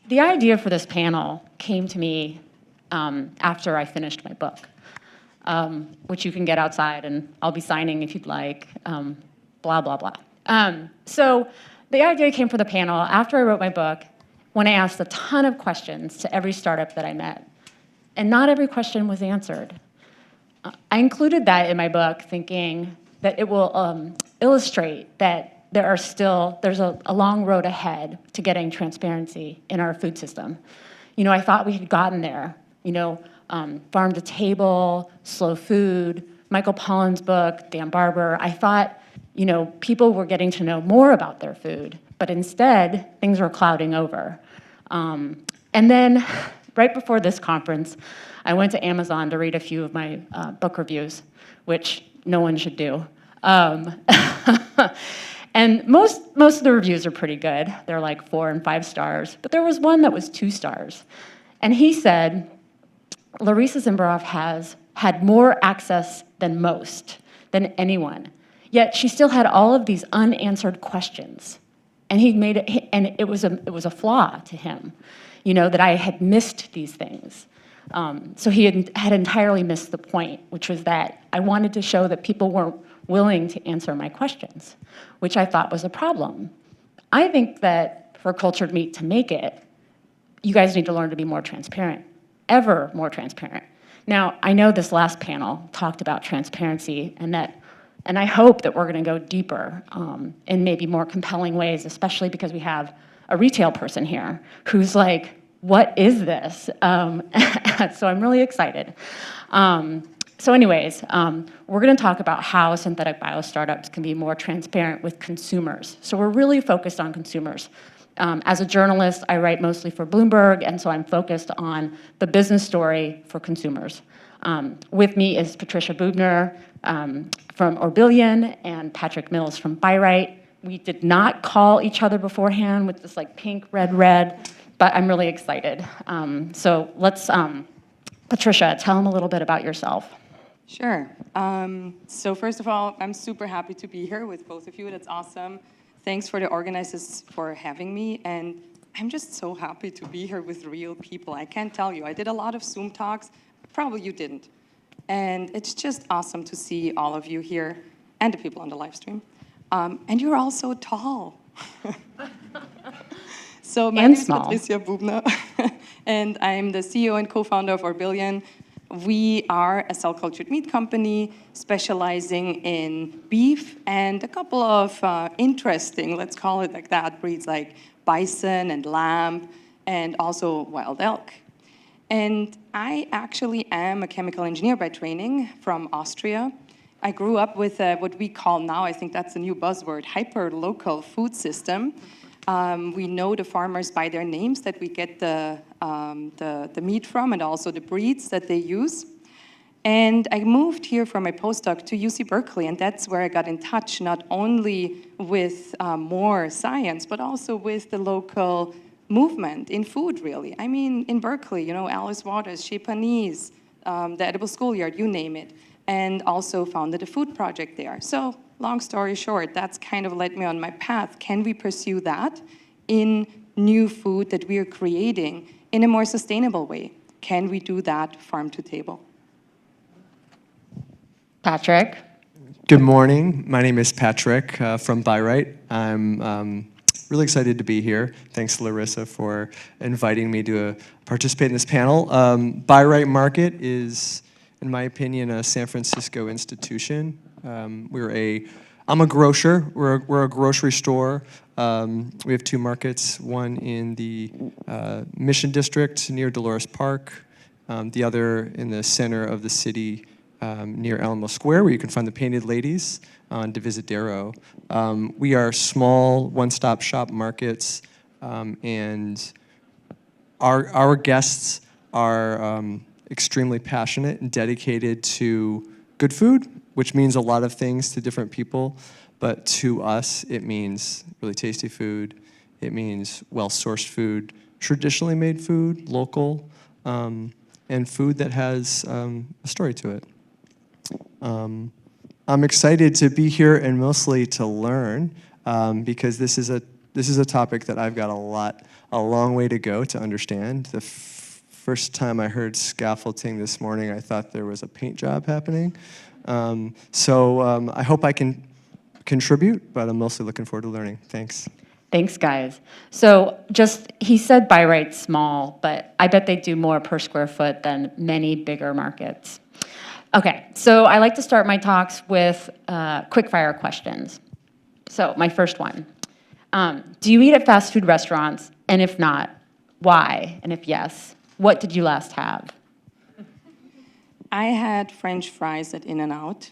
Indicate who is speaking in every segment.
Speaker 1: The idea for this panel came to me after I finished my book, which you can get outside, and I'll be signing if you'd like, blah, blah, blah. So the idea came for the panel after I wrote my book, when I asked a ton of questions to every startup that I met, and not every question was answered. I included that in my book thinking that it will illustrate that there's a long road ahead to getting transparency in our food system. You know, I thought we had gotten there. You know, farm to table, slow food, Michael Pollan's book, Dan Barber. I thought, you know, people were getting to know more about their food, but instead, things were clouding over. And then, right before this conference, I went to Amazon to read a few of my book reviews, which no one should do. And most of the reviews are pretty good. They're like 4 and 5 stars, but there was one that was 2 stars. And he said, Larissa Zimberoff has had more access than than anyone, yet she still had all of these unanswered questions. And he made it, and it was a flaw to him, you know, that I had missed these things. So he had entirely missed the point, which was that I wanted to show that people weren't willing to answer my questions, which I thought was a problem. I think that for cultured meat to make it, you guys need to learn to be more transparent, ever more transparent. Now, I know this last panel talked about transparency, and I hope that we're going to go deeper in maybe more compelling ways, especially because we have a retail person here who's like, what is this? So I'm really excited. So anyways, we're going to talk about how synthetic bio startups can be more transparent with consumers. So we're really focused on consumers. As a journalist, I write mostly for Bloomberg, and so I'm focused on the business story for consumers. With me is Patricia Bubner from Orbillion and Patrick Mills from Byright. We did not call each other beforehand with this like pink, red, but I'm really excited. So let's, Patricia, tell them a little bit about yourself.
Speaker 2: Sure. So first of all, I'm super happy to be here with both of you. That's awesome. Thanks for the organizers for having me. And I'm just so happy to be here with real people. I can't tell you. I did a lot of Zoom talks. Probably you didn't. And it's just awesome to see all of you here and the people on the live stream. And you're all so tall. So my name is Patricia Bubner, and I'm the CEO and co-founder of Orbillion. We are a cell-cultured meat company specializing in beef and a couple of interesting, let's call it like that, breeds like bison and lamb and also wild elk. And I actually am a chemical engineer by training from Austria. I grew up with what we call now, I think that's a new buzzword, hyper-local food system. We know the farmers by their names that we get the meat from and also the breeds that they use. And I moved here for my postdoc to UC Berkeley, and that's where I got in touch not only with more science, but also with the local movement in food, really. I mean, in Berkeley, you know, Alice Waters, Chez Panisse, the Edible Schoolyard, you name it, and also founded a food project there. So, long story short, that's kind of led me on my path. Can we pursue that in new food that we are creating in a more sustainable way? Can we do that farm to table?
Speaker 1: Patrick.
Speaker 3: Good morning. My name is Patrick from Byright. I'm really excited to be here. Thanks, Larissa, for inviting me to participate in this panel. Byright Market is, in my opinion, a San Francisco institution. I'm a grocer. We're a grocery store. We have 2 markets, one in the Mission District near Dolores Park, the other in the center of the city near Alamo Square, where you can find the Painted Ladies on Divisadero. We are small, one-stop shop markets, and our guests are extremely passionate and dedicated to good food, which means a lot of things to different people, but to us, it means really tasty food. It means well-sourced food, traditionally made food, local, and food that has a story to it. I'm excited to be here and mostly to learn, because this is a this is a topic that I've got a long way to go to understand. The first time I heard scaffolding this morning, I thought there was a paint job happening. I hope I can contribute, but I'm mostly looking forward to learning. Thanks.
Speaker 1: Thanks, guys. So he said buy right's small, but I bet they do more per square foot than many bigger markets. Okay, so I like to start my talks with quick fire questions. So my first one, do you eat at fast food restaurants? And if not, why? And if yes, what did you last have?
Speaker 2: I had French fries at In-N-Out.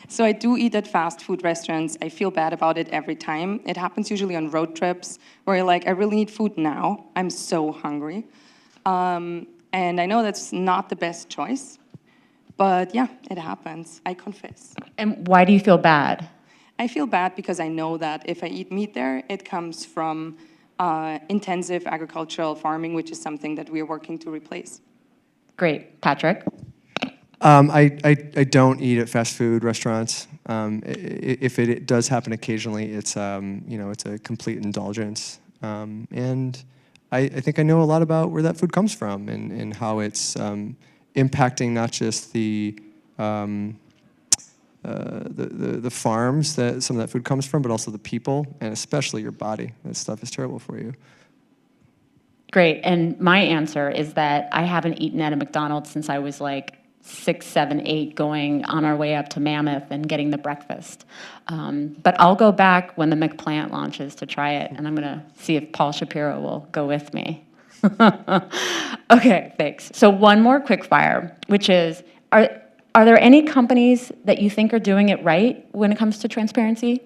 Speaker 2: So I do eat at fast food restaurants. I feel bad about it every time. It happens usually on road trips where you're like, I really need food now. I'm so hungry. And I know that's not the best choice, but yeah, it happens. I confess.
Speaker 1: And why do you feel bad?
Speaker 2: I feel bad because I know that if I eat meat there, it comes from intensive agricultural farming, which is something that we're working to replace. Great.
Speaker 1: Patrick?
Speaker 3: I don't eat at fast food restaurants. If it does happen occasionally, it's it's a complete indulgence. And I think I know a lot about where that food comes from and how it's impacting not just the farms that some of that food comes from, but also the people and especially your body. That stuff is terrible for you.
Speaker 1: Great. And my answer is that I haven't eaten at a McDonald's since I was like 6, 7, 8, going on our way up to Mammoth and getting the breakfast. But I'll go back when the McPlant launches to try it, and I'm going to see if Paul Shapiro will go with me. Okay, thanks. So one more quick fire, which is, are there any companies that you think are doing it right when it comes to transparency?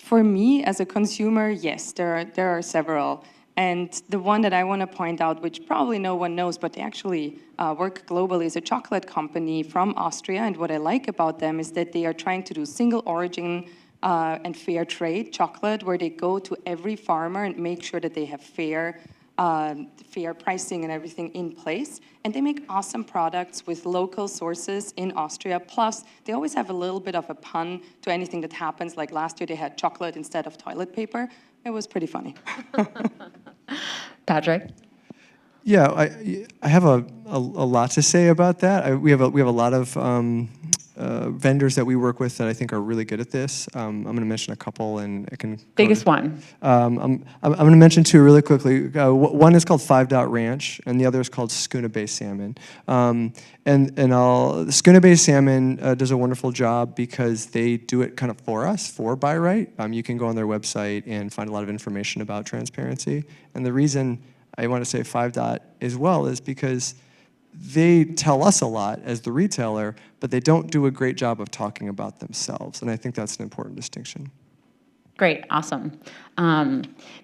Speaker 2: For me, as a consumer, yes, there are several. And the one that I want to point out, which probably no one knows, but they actually work globally, is a chocolate company from Austria. And what I like about them is that they are trying to do single origin and fair trade chocolate, where they go to every farmer and make sure that they have fair pricing and everything in place. And they make awesome products with local sources in Austria. Plus, they always have a little bit of a pun to anything that happens. Like last year, they had chocolate instead of toilet paper. It was pretty funny.
Speaker 1: Patrick?
Speaker 3: Yeah, I have a lot to say about that. We have a lot of vendors that we work with that I think are really good at this. I'm going to mention a couple, and I can.
Speaker 1: Biggest one.
Speaker 3: I'm going to mention two really quickly. One is called 5 Dot Ranch, and the other is called Schooner Bay Salmon. Schooner Bay Salmon does a wonderful job because they do it kind of for us, for Buy Right. You can go on their website and find a lot of information about transparency. And the reason I want to say 5 Dot as well is because they tell us a lot as the retailer, but they don't do a great job of talking about themselves. And I think that's an important distinction.
Speaker 1: Great, awesome.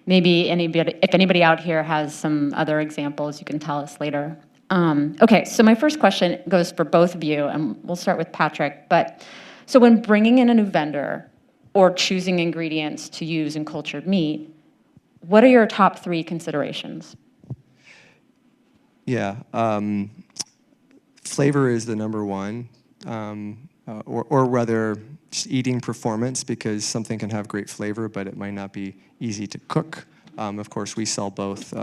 Speaker 1: Maybe if anybody out here has some other examples, you can tell us later. Okay, so my first question goes for both of you, and we'll start with Patrick. But so when bringing in a new vendor or choosing ingredients to use in cultured meat, what are your top 3 considerations?
Speaker 3: Yeah, flavor is the number one, or rather just eating performance, because something can have great flavor, but it might not be easy to cook. Of course, we sell both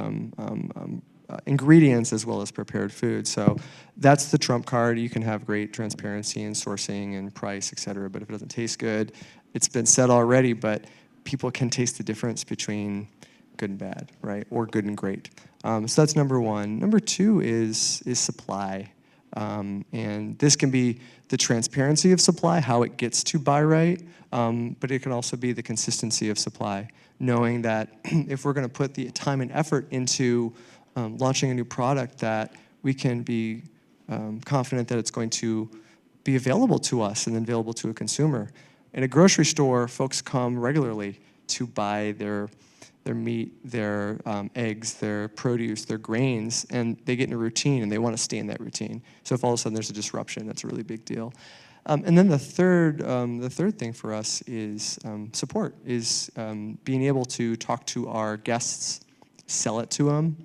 Speaker 3: ingredients as well as prepared food, so that's the trump card. You can have great transparency in sourcing and price, et cetera, but if it doesn't taste good, it's been said already, but people can taste the difference between good and bad, right? Or good and great. So that's number one. Number 2 is supply. And this can be the transparency of supply, how it gets to Buy Right, but it can also be the consistency of supply, knowing that if we're going to put the time and effort into launching a new product, that we can be confident that it's going to be available to us and then available to a consumer. In a grocery store, folks come regularly to buy their meat, their eggs, their produce, their grains, and they get in a routine and they want to stay in that routine. So if all of a sudden there's a disruption, that's a really big deal. And then the third thing for us is support, is being able to talk to our guests, sell it to them,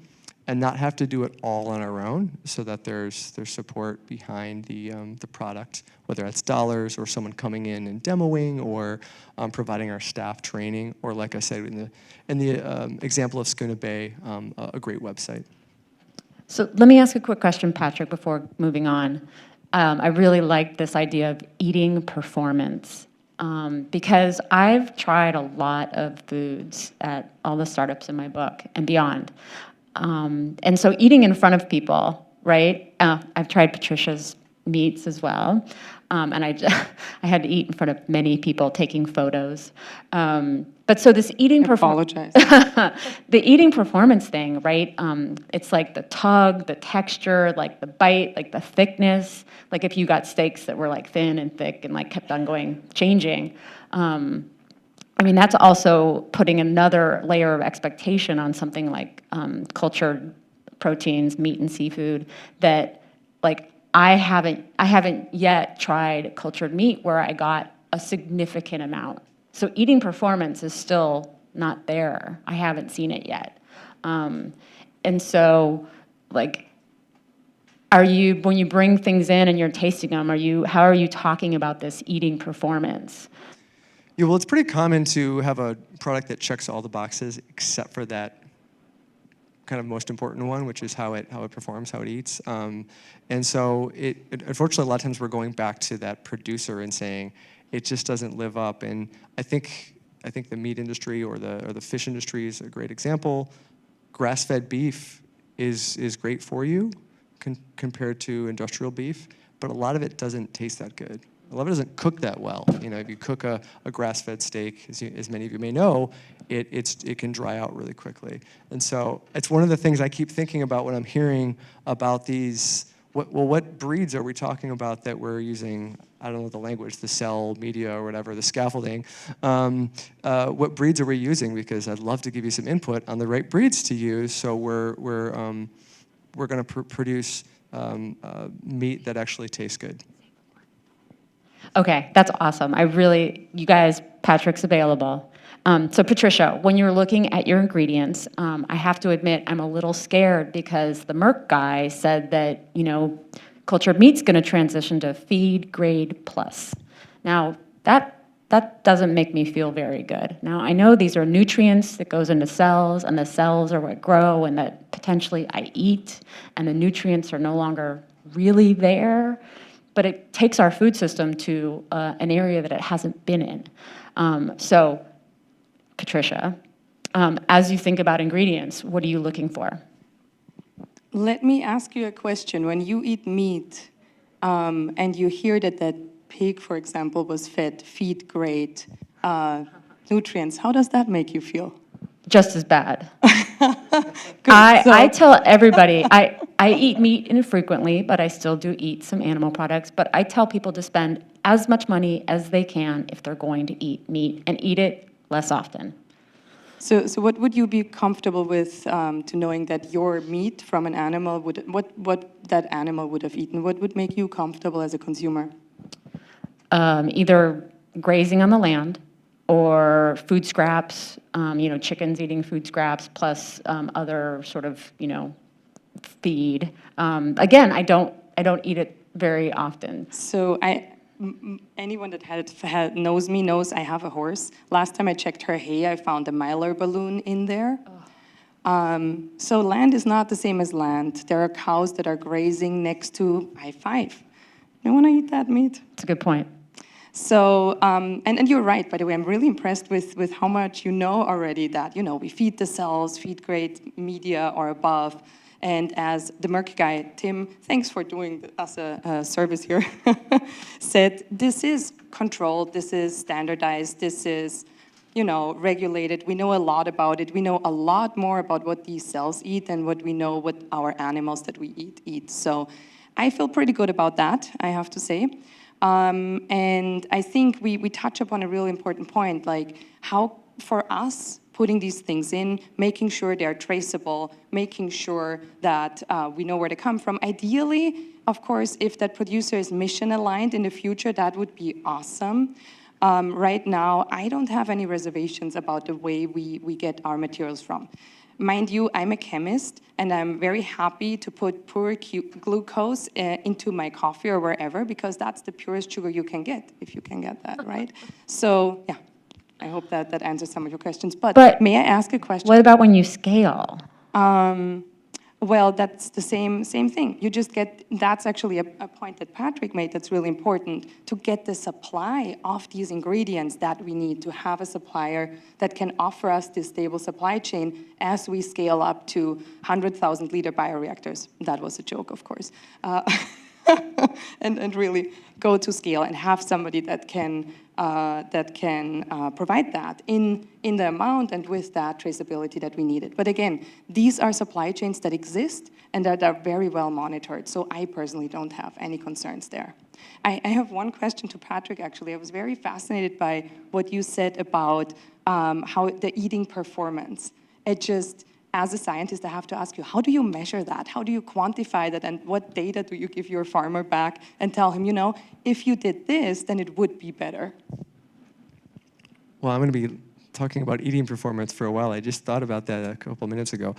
Speaker 3: and not have to do it all on our own, so that there's support behind the product, whether that's dollars or someone coming in and demoing, or providing our staff training, or like I said in the example of Schooner Bay, a great website.
Speaker 1: So let me ask a quick question, Patrick, before moving on. I really like this idea of eating performance, because I've tried a lot of foods at all the startups in my book and beyond. And so eating in front of people, right? I've tried Patricia's meats as well. And I had to eat in front of many people taking photos. But so this eating
Speaker 2: Apologize.
Speaker 1: the eating performance thing, right? It's like the tug, the texture, like the bite, like the thickness. Like if you got steaks that were like thin and thick and like kept on changing. I mean, that's also putting another layer of expectation on something like cultured proteins, meat and seafood, that like I haven't yet tried cultured meat where I got a significant amount. So eating performance is still not there. I haven't seen it yet. And so, like, when you bring things in and you're tasting them, how are you talking about this eating performance?
Speaker 3: Yeah, well, it's pretty common to have a product that checks all the boxes except for that kind of most important one, which is how it performs, how it eats. And so unfortunately, a lot of times we're going back to that producer and saying it just doesn't live up. And I think the meat industry or the fish industry is a great example. Grass-fed beef is great for you compared to industrial beef, but a lot of it doesn't taste that good. A lot of it doesn't cook that well. You know, if you cook a grass-fed steak, as many of you may know, it can dry out really quickly. And so it's one of the things I keep thinking about when I'm hearing about these. What breeds are we talking about that we're using? I don't know the language, the cell media or whatever, the scaffolding. What breeds are we using? Because I'd love to give you some input on the right breeds to use. So we're going to produce meat that actually tastes good.
Speaker 1: Okay, that's awesome. You guys, Patrick's available. So Patricia, when you're looking at your ingredients, I have to admit I'm a little scared because the Merck guy said that, cultured meat's going to transition to feed grade plus. Now, that doesn't make me feel very good. Now, I know these are nutrients that goes into cells, and the cells are what grow and that potentially I eat, and the nutrients are no longer really there. But it takes our food system to an area that it hasn't been in. So, Patricia, as you think about ingredients, what are you looking for?
Speaker 2: Let me ask you a question. When you eat meat and you hear that pig, for example, was fed feed-grade nutrients, how does that make you feel?
Speaker 1: Just as bad. I tell everybody, I eat meat infrequently, but I still do eat some animal products. But I tell people to spend as much money as they can if they're going to eat meat, and eat it less often.
Speaker 2: So what would you be comfortable with to knowing that your meat from an animal what that animal would have eaten? What would make you comfortable as a consumer?
Speaker 1: Either grazing on the land, or food scraps, chickens eating food scraps, plus other sort of, feed. Again, I don't eat it very often.
Speaker 2: So anyone that knows me knows I have a horse. Last time I checked her hay, I found a mylar balloon in there. So land is not the same as land. There are cows that are grazing next to I-5. You want to eat that meat?
Speaker 1: That's a good point.
Speaker 2: So, and you're right, by the way, I'm really impressed with how much you know already that, we feed the cells, feed grade media or above. And as the Merck guy, Tim, thanks for doing us a service here, said, this is controlled, this is standardized, this is, regulated. We know a lot about it. We know a lot more about what these cells eat than what we know what our animals that we eat. So I feel pretty good about that, I have to say. And I think we touch upon a really important point, like how, for us, putting these things in, making sure they're traceable, making sure that we know where they come from. Ideally, of course, if that producer is mission aligned in the future, that would be awesome. Right now, I don't have any reservations about the way we get our materials from. Mind you, I'm a chemist, and I'm very happy to put pure glucose into my coffee or wherever, because that's the purest sugar you can get, if you can get that, right? So, yeah, I hope that answers some of your questions. But may I ask a question?
Speaker 1: What about when you scale?
Speaker 2: Well, that's the same thing. You just get, that's actually a point that Patrick made that's really important, to get the supply of these ingredients that we need to have a supplier that can offer us this stable supply chain as we scale up to 100,000 liter bioreactors. That was a joke, of course. And really go to scale and have somebody that can provide that in the amount and with that traceability that we needed. But again, these are supply chains that exist and that are very well monitored. So I personally don't have any concerns there. I have one question to Patrick, actually. I was very fascinated by what you said about how the eating performance. It just, as a scientist, I have to ask you, how do you measure that? How do you quantify that? And what data do you give your farmer back and tell him, you know, if you did this, then it would be better?
Speaker 3: Well, I'm going to be talking about eating performance for a while. I just thought about that a couple minutes ago.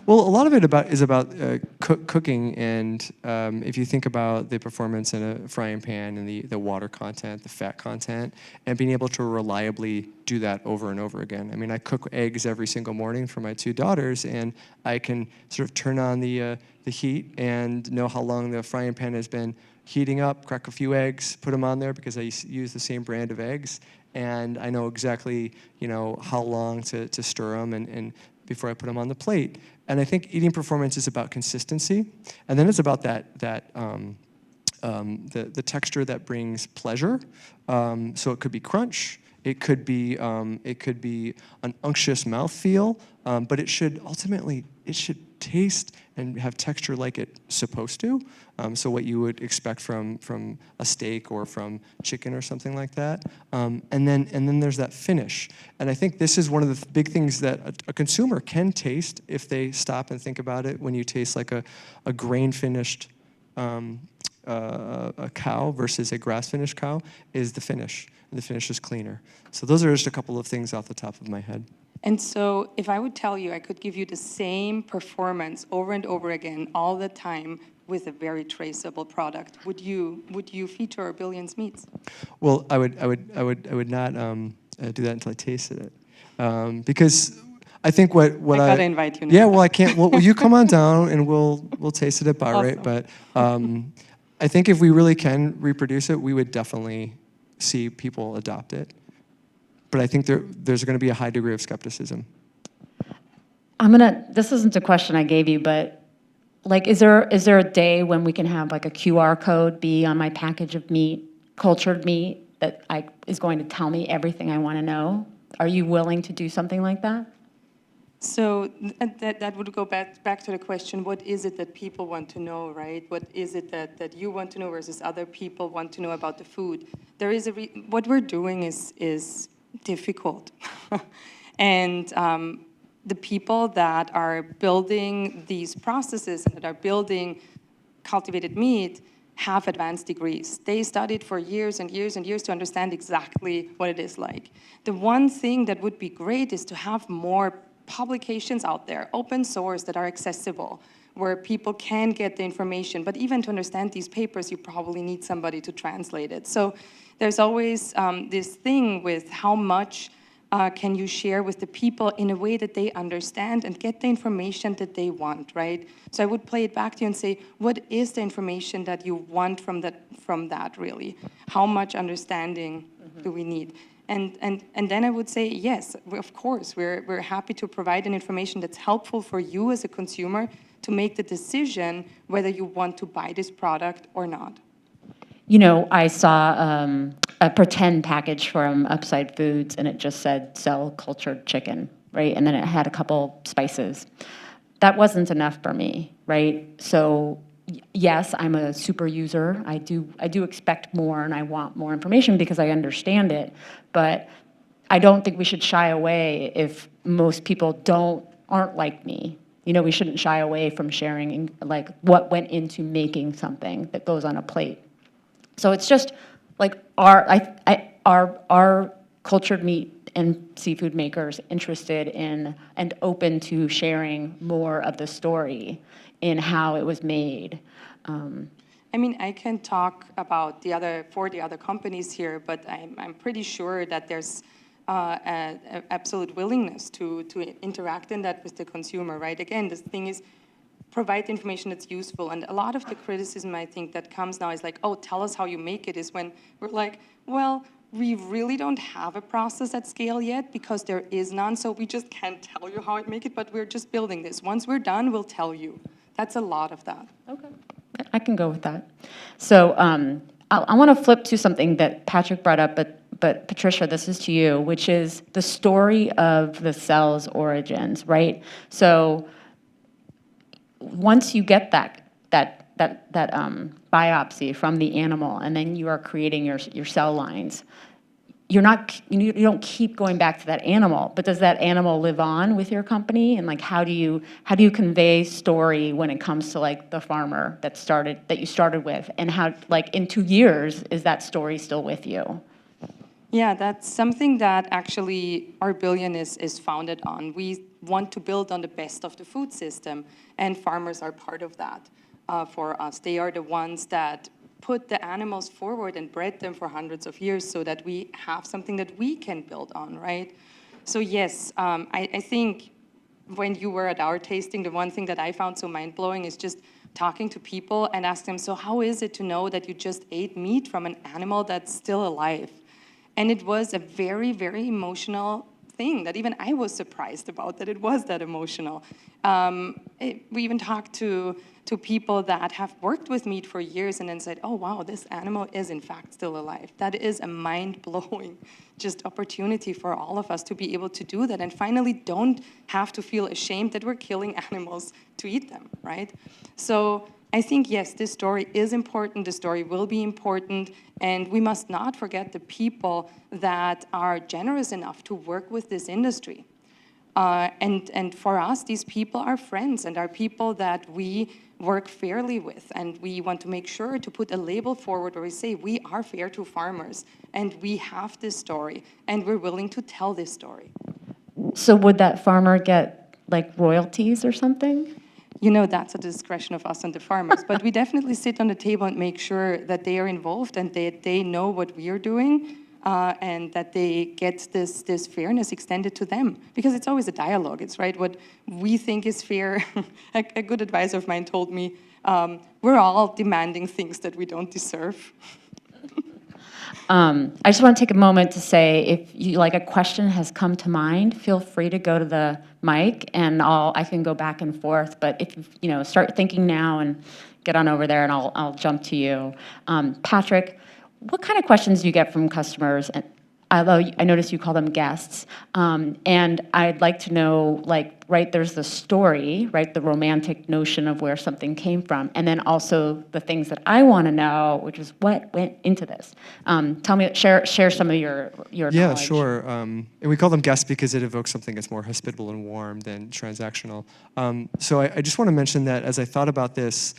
Speaker 3: Well, a lot of it is about cooking, and if you think about the performance in a frying pan and the water content, the fat content, and being able to reliably do that over and over again. I mean, I cook eggs every single morning for my 2 daughters, and I can sort of turn on the heat and know how long the frying pan has been heating up, crack a few eggs, put them on there because I use the same brand of eggs, and I know exactly, you know, how long to stir them and before I put them on the plate. And I think eating performance is about consistency, and then it's about the texture that brings pleasure. So it could be crunch, it could be an unctuous mouthfeel, but it should taste and have texture like it's supposed to. So what you would expect from a steak or from chicken or something like that. And then there's that finish. And I think this is one of the big things that a consumer can taste if they stop and think about it. When you taste like a grain finished a cow versus a grass finished cow, is the finish. And the finish is cleaner. So those are just a couple of things off the top of my head.
Speaker 2: And so if I would tell you I could give you the same performance over and over again all the time with a very traceable product, would you feature our Billions Meats?
Speaker 3: Well, I would not do that until I tasted it, because I think what
Speaker 2: I gotta invite you now.
Speaker 3: Yeah, well, I can't. Well, you come on down and we'll taste it at Byrate.
Speaker 2: Awesome.
Speaker 3: But I think if we really can reproduce it, we would definitely see people adopt it. But I think there's going to be a high degree of skepticism.
Speaker 1: This isn't a question I gave you, but like, is there a day when we can have like a QR code be on my package of meat, cultured meat, that is going to tell me everything I want to know? Are you willing to do something like that?
Speaker 2: So that would go back to the question, what is it that people want to know, right? What is it that you want to know versus other people want to know about the food? There is what we're doing is difficult. And the people that are building these processes and that are building cultivated meat have advanced degrees. They studied for years and years and years to understand exactly what it is like. The one thing that would be great is to have more publications out there, open source, that are accessible, where people can get the information. But even to understand these papers, you probably need somebody to translate it. So there's always this thing with how much can you share with the people in a way that they understand and get the information that they want, right? So I would play it back to you and say, what is the information that you want from that really? How much understanding do we need? And then I would say, yes, of course, we're happy to provide an information that's helpful for you as a consumer to make the decision whether you want to buy this product or not.
Speaker 1: You know, I saw a pretend package from Upside Foods, and it just said, sell cultured chicken, right? And then it had a couple spices. That wasn't enough for me, right? So yes, I'm a super user. I do expect more, and I want more information because I understand it. But I don't think we should shy away if most people aren't like me. You know, we shouldn't shy away from sharing like what went into making something that goes on a plate. So it's just like our cultured meat and seafood makers interested in and open to sharing more of the story in how it was made.
Speaker 2: I mean, I can talk about the other companies here, but I'm pretty sure that there's an absolute willingness to interact in that with the consumer, right? Again, the thing is, provide information that's useful. And a lot of the criticism, I think, that comes now is like, oh, tell us how you make it, is when we're like, well, we really don't have a process at scale yet because there is none, so we just can't tell you how I make it, but we're just building this. Once we're done, we'll tell you. That's a lot of that.
Speaker 1: Okay, I can go with that. So I want to flip to something that Patrick brought up, but Patricia, this is to you, which is the story of the cell's origins, right? So once you get that biopsy from the animal, and then you are creating your cell lines, you don't keep going back to that animal, but does that animal live on with your company? And like, how do you convey story when it comes to like the farmer that you started with, and how, like, in 2 years, is that story still with you?
Speaker 2: Yeah, that's something that actually our billion is founded on. We want to build on the best of the food system, and farmers are part of that for us. They are the ones that put the animals forward and bred them for hundreds of years so that we have something that we can build on, right? So yes, I think when you were at our tasting, the one thing that I found so mind-blowing is just talking to people and ask them, so how is it to know that you just ate meat from an animal that's still alive? And it was a very, very emotional thing that even I was surprised about, that it was that emotional. We even talked to people that have worked with meat for years and then said, oh, wow, this animal is in fact still alive. That is a mind-blowing just opportunity for all of us to be able to do that and finally don't have to feel ashamed that we're killing animals to eat them, right? So I think, yes, this story is important, the story will be important, and we must not forget the people that are generous enough to work with this industry. And for us, these people are friends and are people that we work fairly with, and we want to make sure to put a label forward where we say we are fair to farmers, and we have this story, and we're willing to tell this story.
Speaker 1: So would that farmer get like royalties or something?
Speaker 2: You know, that's at the discretion of us and the farmers. But we definitely sit on the table and make sure that they are involved and they know what we are doing and that they get this fairness extended to them. Because it's always a dialogue, it's right. What we think is fair, a good advisor of mine told me, we're all demanding things that we don't deserve.
Speaker 1: I just want to take a moment to say, if you like a question has come to mind, feel free to go to the mic, and I can go back and forth. But if you start thinking now and get on over there, and I'll jump to you. Patrick, what kind of questions do you get from customers? And although I notice you call them guests, and I'd like to know, like, right, there's the story, right, the romantic notion of where something came from, and then also the things that I want to know, which is what went into this. Tell me, share some of your
Speaker 3: Yeah,
Speaker 1: knowledge.
Speaker 3: sure. And we call them guests because it evokes something that's more hospitable and warm than transactional. So I just want to mention that as I thought about this,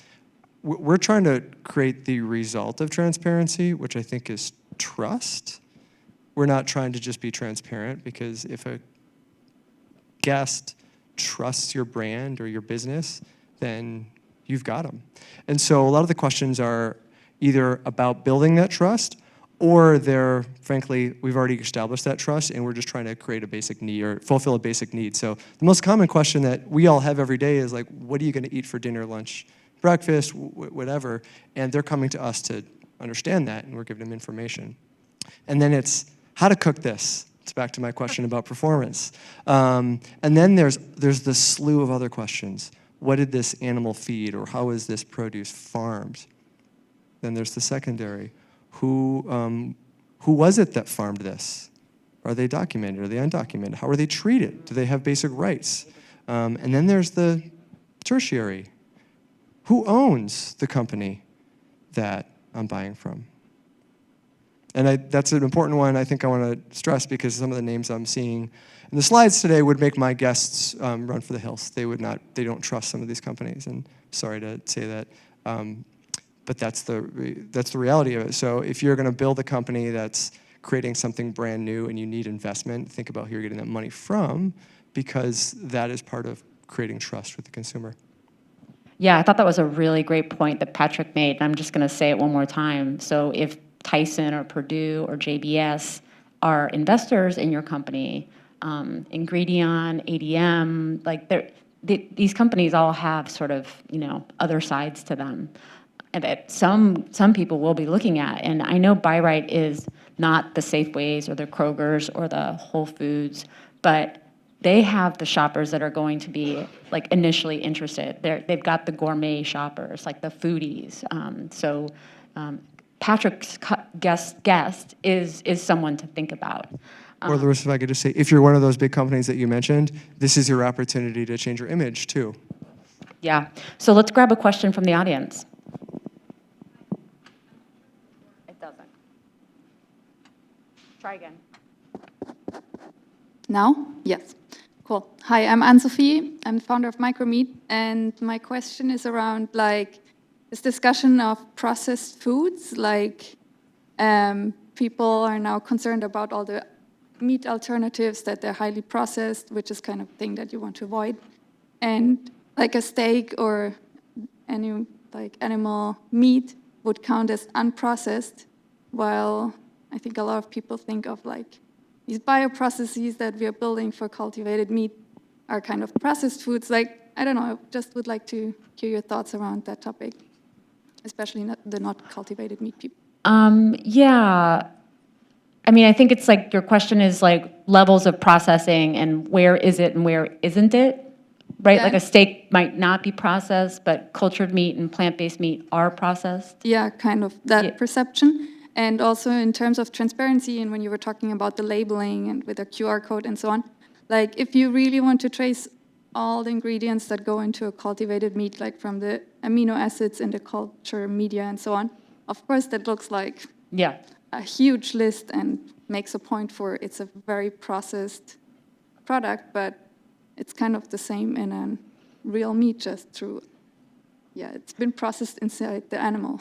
Speaker 3: we're trying to create the result of transparency, which I think is trust. We're not trying to just be transparent, because if a guest trusts your brand or your business, then you've got them. And so a lot of the questions are either about building that trust, or they're, frankly, we've already established that trust and we're just trying to create a basic need or fulfill a basic need. So the most common question that we all have every day is like, what are you going to eat for dinner, lunch, breakfast, whatever? And they're coming to us to understand that, and we're giving them information. And then it's how to cook this. It's back to my question about performance. And then there's the slew of other questions. What did this animal feed, or how is this produce farmed? Then there's the secondary. Who was it that farmed this? Are they documented? Are they undocumented? How are they treated? Do they have basic rights? And then there's the tertiary. Who owns the company that I'm buying from? And that's an important one I think I want to stress, because some of the names I'm seeing in the slides today would make my guests run for the hills. They don't trust some of these companies, and sorry to say that, but that's the reality of it. So if you're going to build a company that's creating something brand new and you need investment, think about who you're getting that money from, because that is part of creating trust with the consumer.
Speaker 1: Yeah, I thought that was a really great point that Patrick made, and I'm just going to say it one more time. So if Tyson or Purdue or JBS are investors in your company, Ingredion, ADM, like these companies all have sort of, other sides to them and that some people will be looking at. And I know Buy Right is not the Safeways or the Krogers or the Whole Foods, but they have the shoppers that are going to be like initially interested. They've got the gourmet shoppers, like the foodies. Patrick's guest is someone to think about.
Speaker 3: Or Larissa, if I could just say, if you're one of those big companies that you mentioned, this is your opportunity to change your image too.
Speaker 1: Yeah. So let's grab a question from the audience. It doesn't. Try again.
Speaker 4: Now? Yes. Cool. Hi, I'm Anne-Sophie. I'm the founder of Micromeat, and my question is around this discussion of processed foods. People are now concerned about all the meat alternatives, that they're highly processed, which is kind of thing that you want to avoid. And like a steak or any animal meat would count as unprocessed, while I think a lot of people think of these bioprocesses that we are building for cultivated meat are kind of processed foods. I don't know, I just would like to hear your thoughts around that topic, especially the not cultivated meat people.
Speaker 1: Yeah. I mean, I think it's your question is levels of processing and where is it and where isn't it, right?
Speaker 4: Yeah.
Speaker 1: Like a steak might not be processed, but cultured meat and plant-based meat are processed.
Speaker 4: Yeah, kind of that perception. And also in terms of transparency, and when you were talking about the labeling and with a QR code and so on, if you really want to trace all the ingredients that go into a cultivated meat, from the amino acids in the culture media and so on, of course that looks like a huge list and makes a point for it's a very processed product, but it's kind of the same in a real meat, just through, it's been processed inside the animal.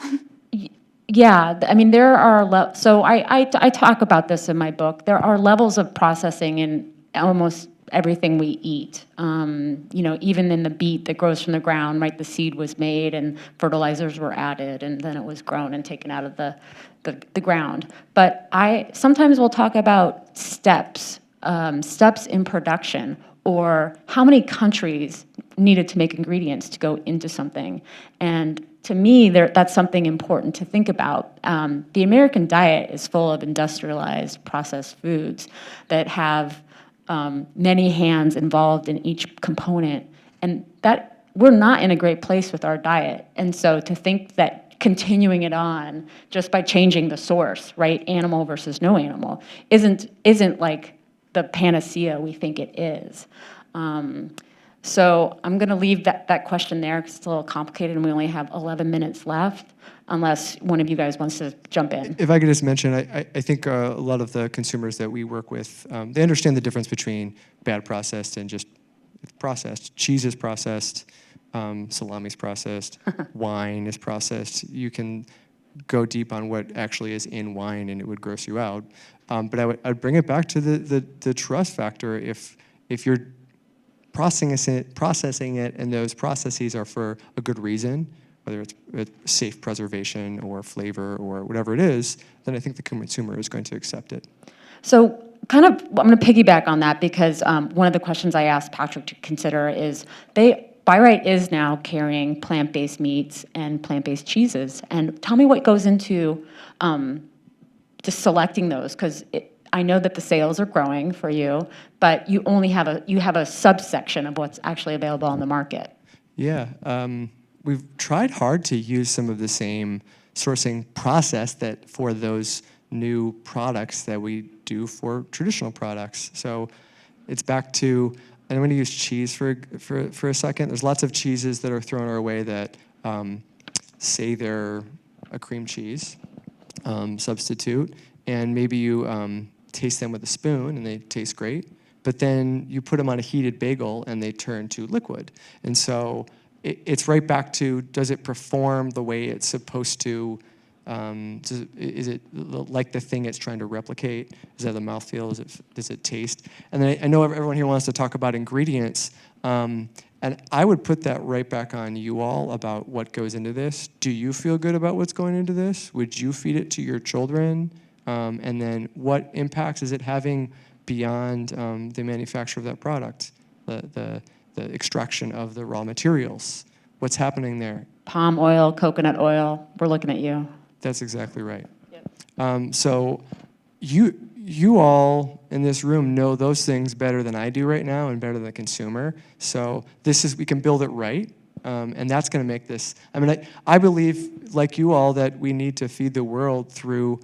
Speaker 1: Yeah, I mean, there are, so I talk about this in my book. There are levels of processing in almost everything we eat. Even in the beet that grows from the ground, right? The seed was made and fertilizers were added, and then it was grown and taken out of the ground. But I sometimes will talk about steps in production, or how many countries needed to make ingredients to go into something. And to me, that's something important to think about. The American diet is full of industrialized processed foods that have many hands involved in each component, and that we're not in a great place with our diet. And so to think that continuing it on just by changing the source, right, animal versus no animal, isn't like the panacea we think it is. So I'm going to leave that question there because it's a little complicated and we only have 11 minutes left, unless one of you guys wants to jump in.
Speaker 3: If I could just mention, I think a lot of the consumers that we work with, they understand the difference between bad processed and just processed. Cheese is processed, salami is processed, wine is processed. You can go deep on what actually is in wine and it would gross you out. But I'd bring it back to the trust factor. If you're processing it and those processes are for a good reason, whether it's safe preservation or flavor or whatever it is, then I think the consumer is going to accept it.
Speaker 1: So I'm going to piggyback on that because one of the questions I asked Patrick to consider is Buy Right is now carrying plant-based meats and plant-based cheeses. And tell me what goes into just selecting those, because I know that the sales are growing for you, but you only have a subsection of what's actually available on the market.
Speaker 3: Yeah, we've tried hard to use some of the same sourcing process that for those new products that we do for traditional products. So it's back to, and I'm going to use cheese for a second. There's lots of cheeses that are thrown our way that say they're a cream cheese substitute, and maybe you taste them with a spoon and they taste great, but then you put them on a heated bagel and they turn to liquid. And so it's right back to, does it perform the way it's supposed to Is it like the thing it's trying to replicate? Is that the mouthfeel? Does it taste? And then I know everyone here wants to talk about ingredients, and I would put that right back on you all about what goes into this. Do you feel good about what's going into this? Would you feed it to your children? And then what impacts is it having beyond the manufacture of that product, the extraction of the raw materials? What's happening there?
Speaker 1: Palm oil, coconut oil, we're looking at you.
Speaker 3: That's exactly right. Yep. So you all in this room know those things better than I do right now and better than the consumer. So we can build it right. And that's going to make this, I believe, like you all, that we need to feed the world through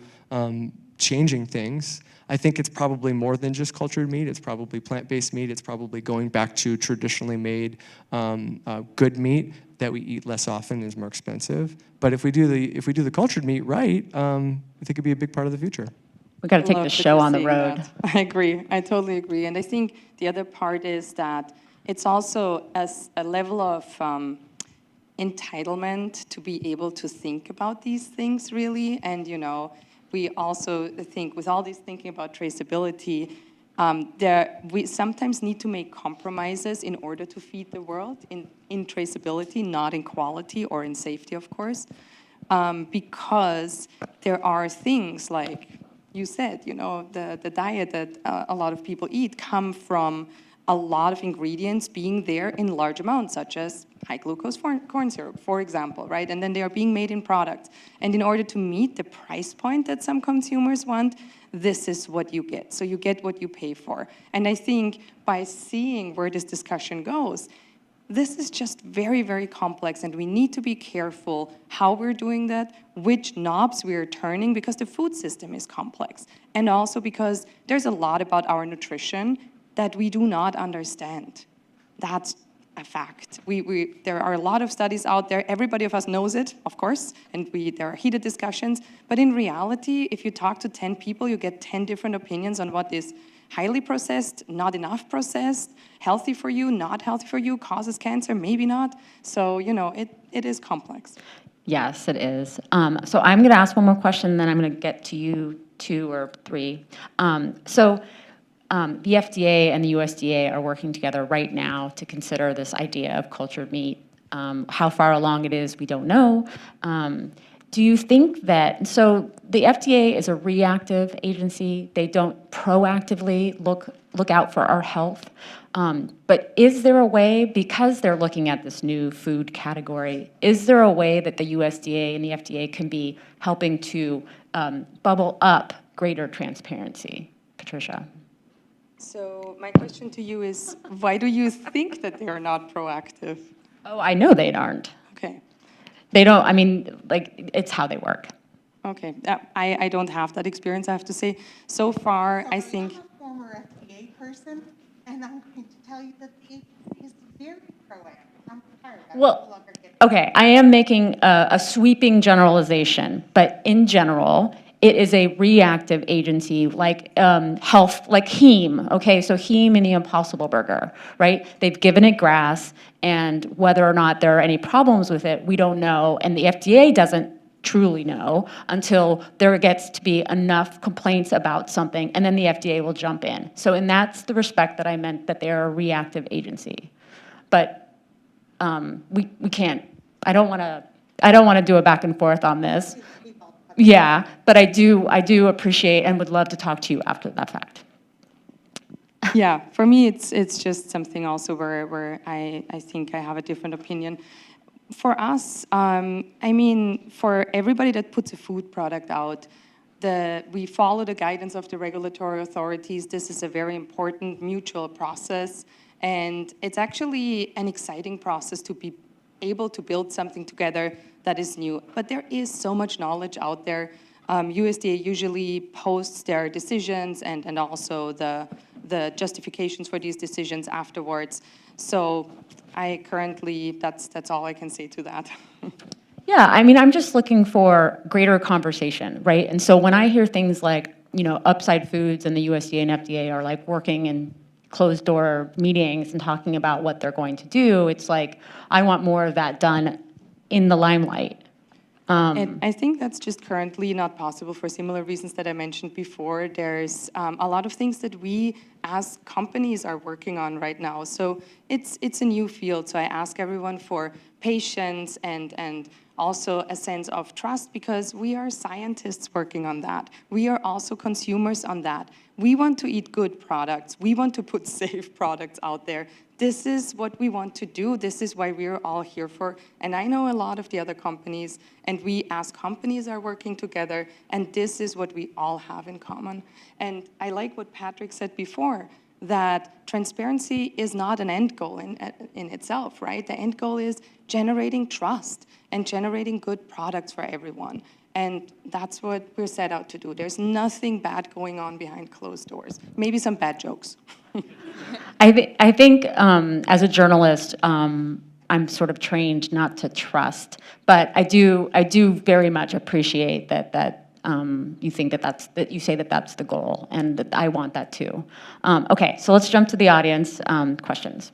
Speaker 3: changing things. I think it's probably more than just cultured meat. It's probably plant-based meat. It's probably going back to traditionally made good meat that we eat less often is more expensive. But if we do the cultured meat right, I think it'd be a big part of the future.
Speaker 1: We got to take the show on the road.
Speaker 2: I agree. I totally agree. And I think the other part is that it's also as a level of entitlement to be able to think about these things, really. And, we also think with all this thinking about traceability, we sometimes need to make compromises in order to feed the world in traceability, not in quality or in safety, of course, because there are things like you said, the diet that a lot of people eat come from a lot of ingredients being there in large amounts, such as high glucose corn syrup, for example, right? And then they are being made in products. And in order to meet the price point that some consumers want, this is what you get. So you get what you pay for. And I think by seeing where this discussion goes, this is just very, very complex, and we need to be careful how we're doing that, which knobs we're turning, because the food system is complex. And also because there's a lot about our nutrition that we do not understand. That's a fact. There are a lot of studies out there. Everybody of us knows it, of course, and there are heated discussions. But in reality, if you talk to 10 people, you get 10 different opinions on what is highly processed, not enough processed, healthy for you, not healthy for you, causes cancer, maybe not. So, it is complex.
Speaker 1: Yes, it is. So I'm going to ask one more question, then I'm going to get to you 2 or 3. The FDA and the USDA are working together right now to consider this idea of cultured meat. How far along it is, we don't know. Do you think that, so the FDA is a reactive agency, they don't proactively look out for our health, but is there a way, because they're looking at this new food category, is there a way that the USDA and the FDA can be helping to bubble up greater transparency? Patricia.
Speaker 2: So my question to you is, why do you think that they are not proactive?
Speaker 1: Oh, I know they aren't.
Speaker 2: Okay.
Speaker 1: They don't, it's how they work.
Speaker 2: Okay, I don't have that experience, I have to say. So far, I think...
Speaker 5: I'm a former FDA person, and I'm going to tell you that the agency is very proactive. I'm tired.
Speaker 1: Well, okay, I am making a sweeping generalization, but in general, it is a reactive agency like health, like Heme, okay? So Heme in the Impossible Burger, right? They've given it grass, and whether or not there are any problems with it, we don't know, and the FDA doesn't truly know until there gets to be enough complaints about something, and then the FDA will jump in. So, and that's the respect that I meant, that they're a reactive agency. But we can't, I don't want to do a back and forth on this. Yeah, but I do appreciate and would love to talk to you after that fact.
Speaker 2: Yeah, for me, it's just something also where I think I have a different opinion. For us, for everybody that puts a food product out, we follow the guidance of the regulatory authorities. This is a very important mutual process, and it's actually an exciting process to be able to build something together that is new. But there is so much knowledge out there. USDA usually posts their decisions and also the justifications for these decisions afterwards. So I currently, that's all I can say to that.
Speaker 1: Yeah, I'm just looking for greater conversation, right? And so when I hear things like, Upside Foods and the USDA and FDA are like working in closed door meetings and talking about what they're going to do, it's like, I want more of that done in the limelight.
Speaker 2: And I think that's just currently not possible for similar reasons that I mentioned before. There's a lot of things that we as companies are working on right now. So it's a new field. So I ask everyone for patience and also a sense of trust, because we are scientists working on that. We are also consumers on that. We want to eat good products. We want to put safe products out there. This is what we want to do. This is why we're all here for. And I know a lot of the other companies, and we as companies are working together, and this is what we all have in common. And I like what Patrick said before, that transparency is not an end goal in itself, right? The end goal is generating trust and generating good products for everyone. And that's what we're set out to do. There's nothing bad going on behind closed doors. Maybe some bad jokes.
Speaker 1: I think as a journalist, I'm sort of trained not to trust, but I do very much appreciate that you think that you say that that's the goal, and that I want that too. Okay, so let's jump to the audience questions.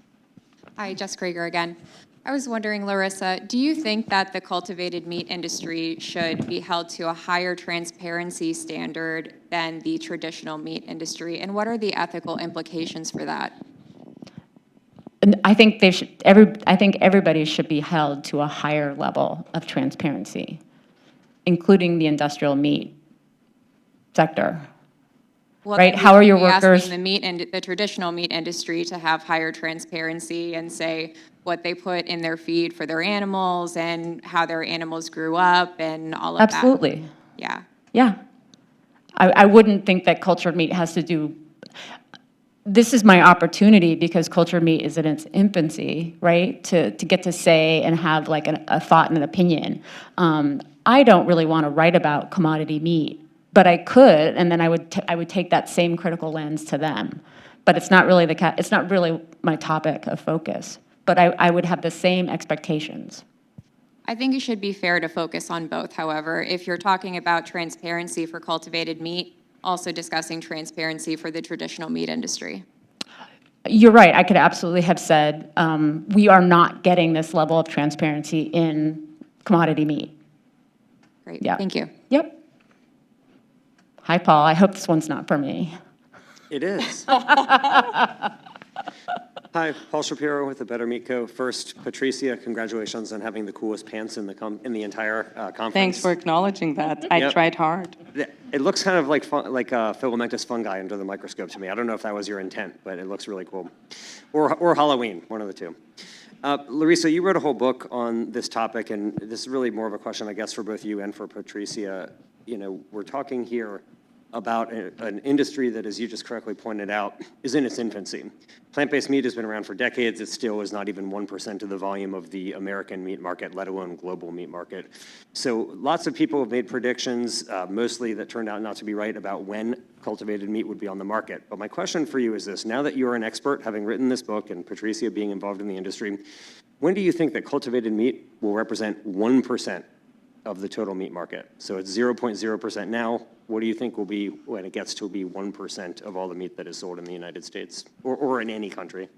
Speaker 6: Hi, Jess Krieger again. I was wondering, Larissa, do you think that the cultivated meat industry should be held to a higher transparency standard than the traditional meat industry? And what are the ethical implications for that?
Speaker 1: And I think I think everybody should be held to a higher level of transparency, including the industrial meat sector.
Speaker 6: Well,
Speaker 1: right?
Speaker 6: then
Speaker 1: How are your
Speaker 6: we should be
Speaker 1: workers?
Speaker 6: asking the traditional meat industry to have higher transparency and say what they put in their feed for their animals and how their animals grew up and all of that.
Speaker 1: Absolutely.
Speaker 6: Yeah.
Speaker 1: Yeah. I wouldn't think that cultured meat has to do. This is my opportunity, because cultured meat is in its infancy, right? To get to say and have like a thought and an opinion. I don't really want to write about commodity meat, but I could, and then I would take that same critical lens to them. But it's not really it's not really my topic of focus. But I would have the same expectations.
Speaker 6: I think it should be fair to focus on both, however. If you're talking about transparency for cultivated meat, also discussing transparency for the traditional meat industry.
Speaker 1: You're right. I could absolutely have said, we are not getting this level of transparency in commodity meat.
Speaker 6: Great.
Speaker 1: Yeah.
Speaker 6: Thank you.
Speaker 1: Yep. Hi, Paul. I hope this one's not for me.
Speaker 7: It is. Hi, Paul Shapiro with the Better Meat Co. First, Patricia, congratulations on having the coolest pants in the entire conference.
Speaker 2: Thanks for acknowledging that. I tried hard.
Speaker 7: It looks kind of like filamentous fungi under the microscope to me. I don't know if that was your intent, but it looks really cool. Or Halloween, one of the two. Larissa, you wrote a whole book on this topic, and this is really more of a question, I guess, for both you and for Patricia. You know, we're talking here about an industry that, as you just correctly pointed out, is in its infancy. Plant-based meat has been around for decades. It still is not even 1% of the volume of the American meat market, let alone global meat market. So lots of people have made predictions, mostly that turned out not to be right, about when cultivated meat would be on the market. But my question for you is this: now that you're an expert, having written this book, and Patricia being involved in the industry, when do you think that cultivated meat will represent 1% of the total meat market? So it's 0.0% now. What do you think will be when it gets to be 1% of all the meat that is sold in the United States or in any country?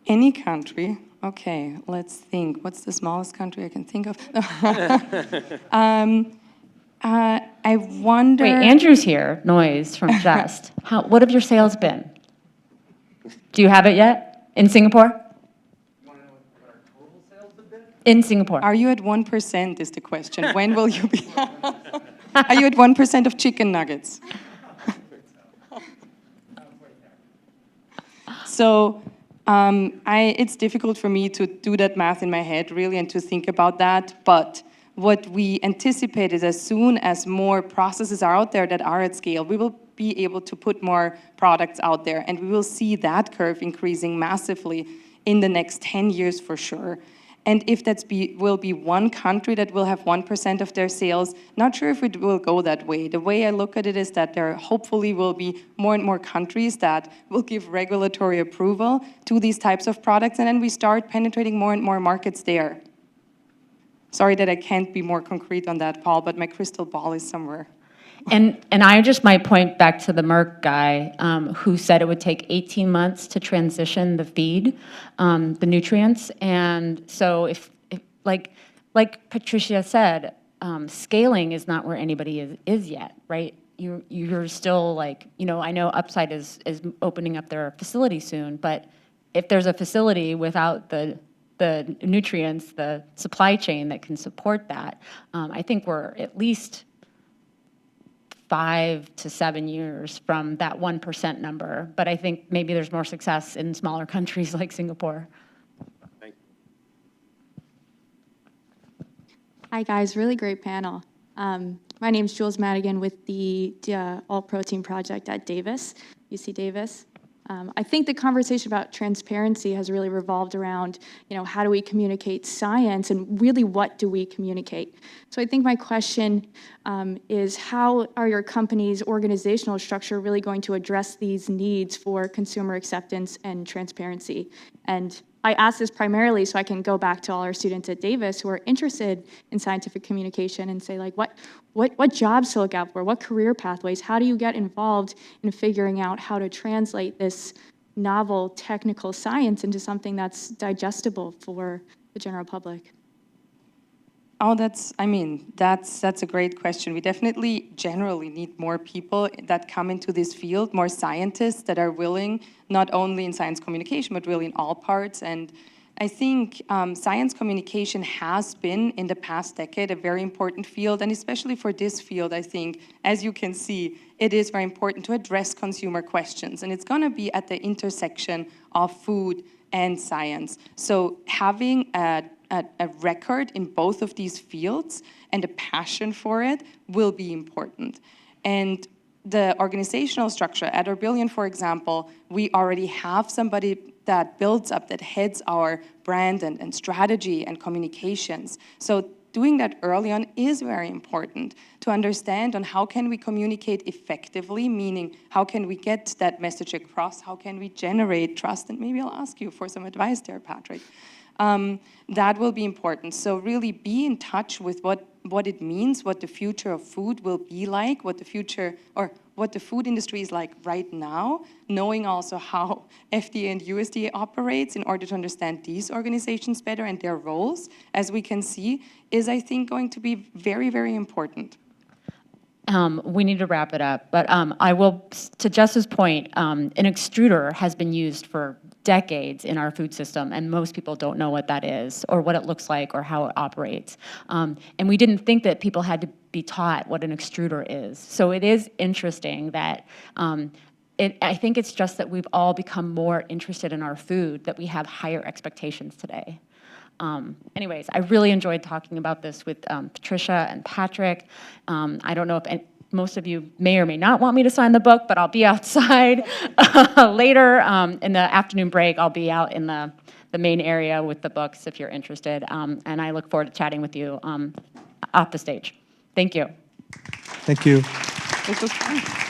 Speaker 2: Any country? Okay, let's think. What's the smallest country I can think of? I wonder.
Speaker 1: Wait, Andrew's here. Noise from Just. What have your sales been? Do you have it yet in Singapore? In Singapore.
Speaker 2: Are you at 1% is the question. When will you be? Are you at 1% of chicken nuggets? So it's difficult for me to do that math in my head, really, and to think about that. But what we anticipate is as soon as more processes are out there that are at scale, we will be able to put more products out there. And we will see that curve increasing massively in the next 10 years for sure. And if will be one country that will have 1% of their sales, not sure if it will go that way. The way I look at it is that there hopefully will be more and more countries that will give regulatory approval to these types of products, and then we start penetrating more and more markets there. Sorry that I can't be more concrete on that, Paul, but my crystal ball is somewhere.
Speaker 1: And I just might point back to the Merck guy who said it would take 18 months to transition the feed, the nutrients. And so if like Patricia said, scaling is not where anybody is yet, right? You're still like, I know Upside is opening up their facility soon, but if there's a facility without the nutrients, the supply chain that can support that, I think we're at least 5 to 7 years from that 1% number. But I think maybe there's more success in smaller countries like Singapore.
Speaker 7: Thank you.
Speaker 8: Hi, guys. Really great panel. My name is Jules Madigan with the All Protein Project at Davis, UC Davis. I think the conversation about transparency has really revolved around, how do we communicate science and really what do we communicate? So I think my question is, how are your company's organizational structure really going to address these needs for consumer acceptance and transparency? And I ask this primarily so I can go back to all our students at Davis who are interested in scientific communication and say, like, what jobs to look out for, what career pathways, how do you get involved in figuring out how to translate this novel technical science into something that's digestible for the general public?
Speaker 2: Oh, that's a great question. We definitely generally need more people that come into this field, more scientists that are willing, not only in science communication, but really in all parts. And I think science communication has been, in the past decade, a very important field, and especially for this field, I think, as you can see, it is very important to address consumer questions, and it's going to be at the intersection of food and science. So having a record in both of these fields and a passion for it will be important. And the organizational structure at Orbillion, for example, we already have somebody that builds up, that heads our brand and strategy and communications. So doing that early on is very important to understand on how can we communicate effectively, meaning how can we get that message across, how can we generate trust, and maybe I'll ask you for some advice there, Patrick. That will be important. So really be in touch with what it means, what the future of food will be like, what the future, or what the food industry is like right now, knowing also how FDA and USDA operates in order to understand these organizations better and their roles, as we can see, is, I think, going to be very, very important.
Speaker 1: We need to wrap it up, but I will, to Jess's point, an extruder has been used for decades in our food system, and most people don't know what that is, or what it looks like, or how it operates. And we didn't think that people had to be taught what an extruder is. So it is interesting that I think it's just that we've all become more interested in our food, that we have higher expectations today. Anyways, I really enjoyed talking about this with Patricia and Patrick. I don't know if most of you may or may not want me to sign the book, but I'll be outside later in the afternoon break. I'll be out in the main area with the books if you're interested. And I look forward to chatting with you off the stage. Thank you.
Speaker 3: Thank you.
Speaker 2: This was fun.